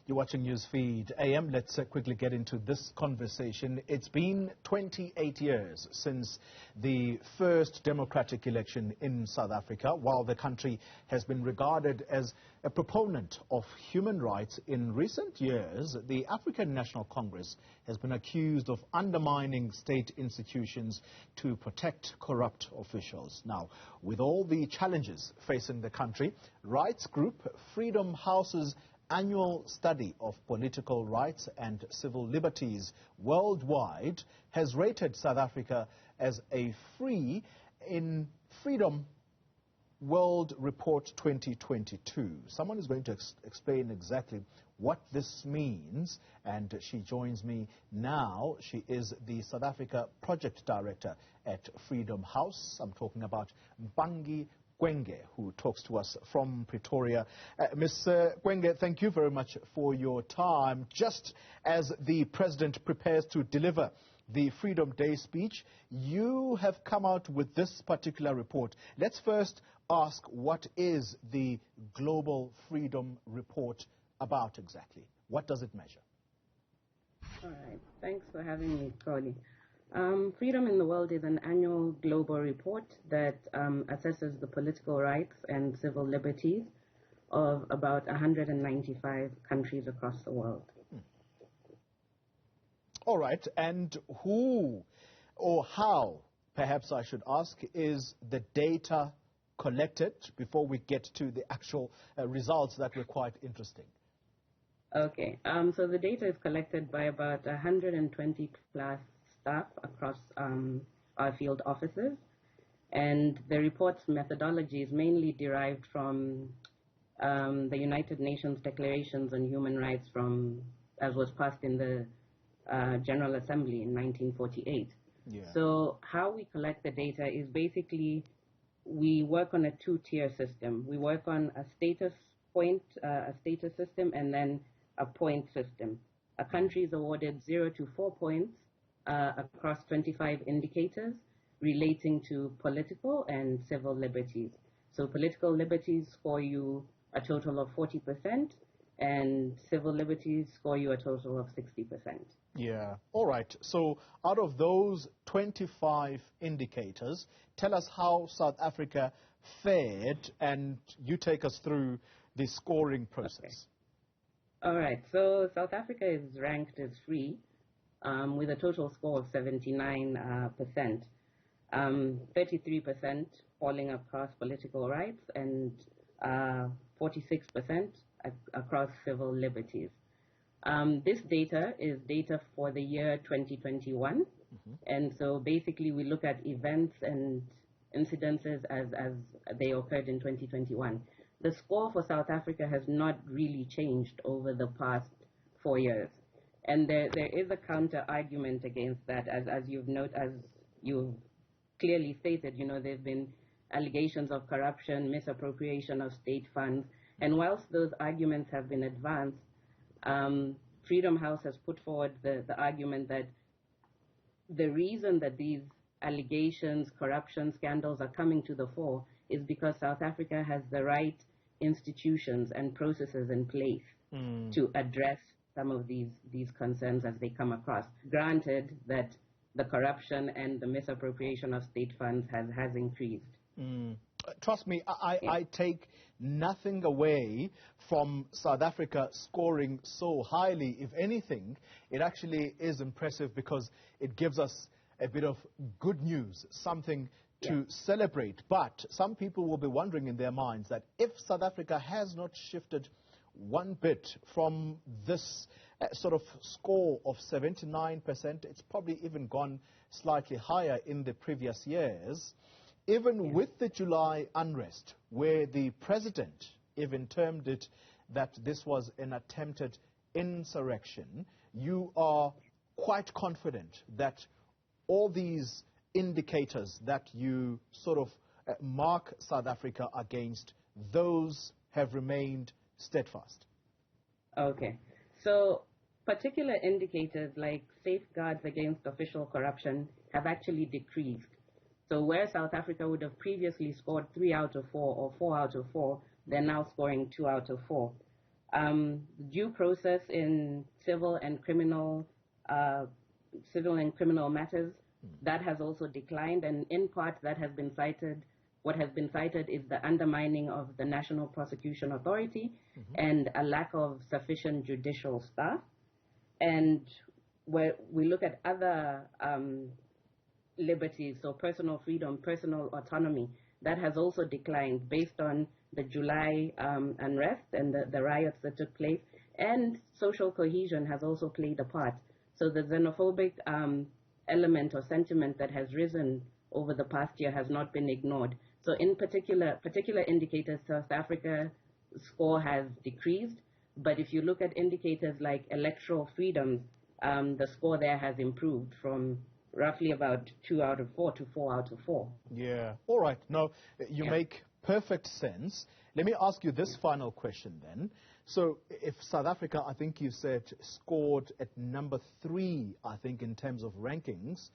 You're watching Newsfeed AM. Let's quickly get into this conversation. It's been 28 years since the first democratic election in South Africa. While the country has been regarded as a proponent of human rights in recent years, the African National Congress has been accused of undermining state institutions to protect corrupt officials. Now, with all the challenges facing the country, rights group Freedom House's annual study of political rights and civil liberties worldwide has rated South Africa as a free in Freedom World Report 2022. Someone is going to explain exactly what this means, and she joins me now. She is the South Africa Project Director at Freedom House. I'm talking about Mpangi Kwenge, who talks to us from Pretoria. Ms. Kwenge, thank you very much for your time. Just as the President prepares to deliver the Freedom Day speech, you have come out with this particular report. Let's first ask, what is the Global Freedom Report about exactly? What does it measure? All right. Thanks for having me, Crowley. Freedom in the World is an annual global report that assesses the political rights and civil liberties of about 195 countries across the world. All right. And who or how, perhaps I should ask, is the data collected before we get to the actual results that were quite interesting? Okay. So the data is collected by about 120 plus staff across our field offices, and the report's methodology is mainly derived from the United Nations Declarations on Human Rights as was passed in the General Assembly in 1948. Yeah. So how we collect the data is basically we work on a two-tier system. We work on a status system, and then a point system. A country is awarded 0 to 4 points across 25 indicators relating to political and civil liberties. So political liberties score you a total of 40%, and civil liberties score you a total of 60%. Yeah. All right. So out of those 25 indicators, tell us how South Africa fared, and you take us through the scoring process. Okay. All right. So South Africa is ranked as free with a total score of 79%, 33% falling across political rights, and 46% across civil liberties. This data is data for the year 2021, and so basically we look at events and incidences as they occurred in 2021. The score for South Africa has not really changed over the past 4 years. And there is a counter argument against that, as you've clearly stated. You know, there have been allegations of corruption, misappropriation of state funds, and whilst those arguments have been advanced, Freedom House has put forward the argument that the reason that these allegations, corruption, scandals are coming to the fore is because South Africa has the right institutions and processes in place to address some of these concerns as they come across. Granted that the corruption and the misappropriation of state funds has increased. Trust me, I take nothing away from South Africa scoring so highly. If anything, it actually is impressive because it gives us a bit of good news, something to celebrate. But some people will be wondering in their minds that if South Africa has not shifted one bit from this sort of score of 79%, it's probably even gone slightly higher in the previous years. Even with the July unrest, where the president even termed it that this was an attempted insurrection, you are quite confident that all these indicators that you sort of mark South Africa against, those have remained steadfast. Okay. So particular indicators like safeguards against official corruption have actually decreased. So where South Africa would have previously scored 3 out of 4 or 4 out of 4, they're now scoring 2 out of 4. Due process in civil and criminal matters, that has also declined, and in part that has been cited. What has been cited is the undermining of the National Prosecution Authority and a lack of sufficient judicial staff. And where we look at other liberties, so personal freedom, personal autonomy, that has also declined based on the July unrest and the riots that took place, and social cohesion has also played a part. So the xenophobic element or sentiment that has risen over the past year has not been ignored. So in particular indicators, South Africa's score has decreased, but if you look at indicators like electoral freedoms, the score there has improved from roughly about 2 out of 4 to 4 out of 4. Yeah. All right. Now, you make perfect sense. Let me ask you this final question then. So if South Africa, I think you said, scored at number 3, I think, in terms of rankings,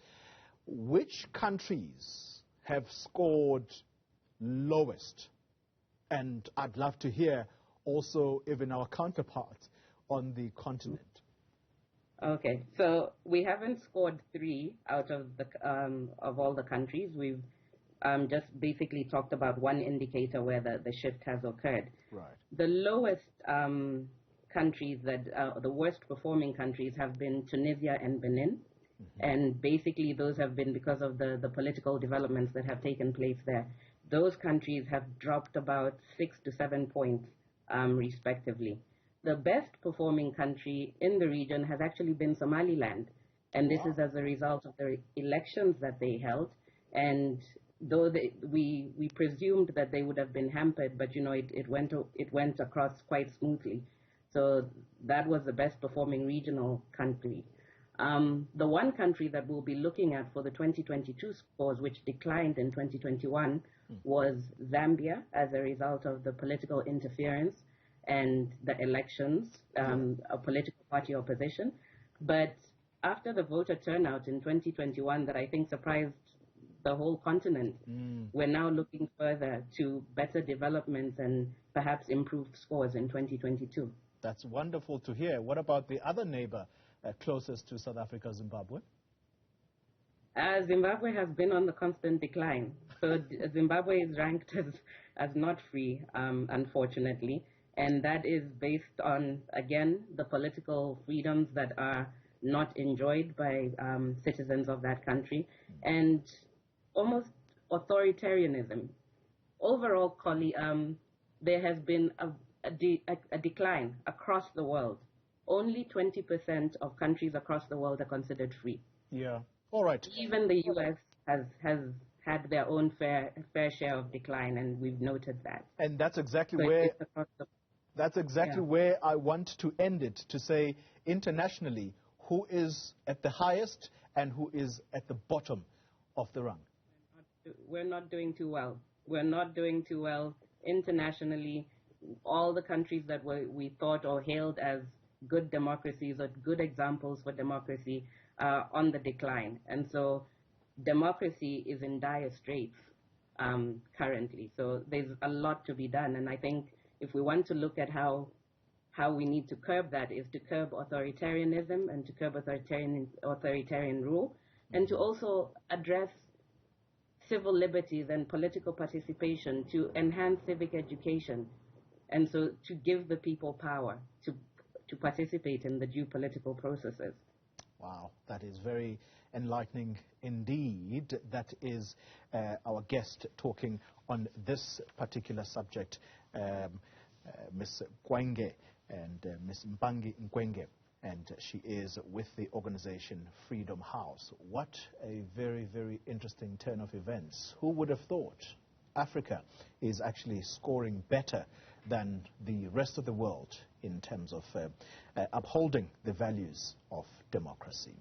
which countries have scored lowest? And I'd love to hear also even our counterparts on the continent. Okay, so we haven't scored 3 out of the of all the countries. We've just basically talked about one indicator where the shift has occurred. Right. The lowest countries that the worst performing countries have been Tunisia and Benin, and basically those have been because of the political developments that have taken place there. Those countries have dropped about 6 to 7 points respectively. The best performing country in the region has actually been Somaliland, and this is as a result of the elections that they held. And though we presumed that they would have been hampered, but it went across quite smoothly. So that was the best performing regional country. The one country that we'll be looking at for the 2022 scores, which declined in 2021, was Zambia as a result of the political interference and the elections, a political party opposition. But after the voter turnout in 2021 that I think surprised the whole continent, we're now looking further to better developments and perhaps improved scores in 2022. That's wonderful to hear. What about the other neighbor closest to South Africa, Zimbabwe? Zimbabwe has been on the constant decline. So Zimbabwe is ranked as not free, unfortunately. And that is based on, again, the political freedoms that are not enjoyed by citizens of that country, and almost authoritarianism. Overall, there has been a decline across the world. Only 20% of countries across the world are considered free. Yeah. All right. Even the U.S. has had their own fair share of decline, and we've noted that. And that's exactly where... That's exactly where I want to end it, to say internationally who is at the highest and who is at the bottom of the rung. We're not doing too well. We're not doing too well internationally. All the countries that we thought or hailed as good democracies or good examples for democracy are on the decline. And so democracy is in dire straits currently. So there's a lot to be done. And I think if we want to look at how we need to curb that, is to curb authoritarianism and to curb authoritarian rule, and to also address civil liberties and political participation, to enhance civic education, and so to give the people power to participate in the due political processes. Wow, that is very enlightening indeed. That is our guest talking on this particular subject, Ms. Kwenge, and Ms. Mpangi Kwenge, and she is with the organization Freedom House. What a very, very interesting turn of events. Who would have thought Africa is actually scoring better than the rest of the world in terms of upholding the values of democracy?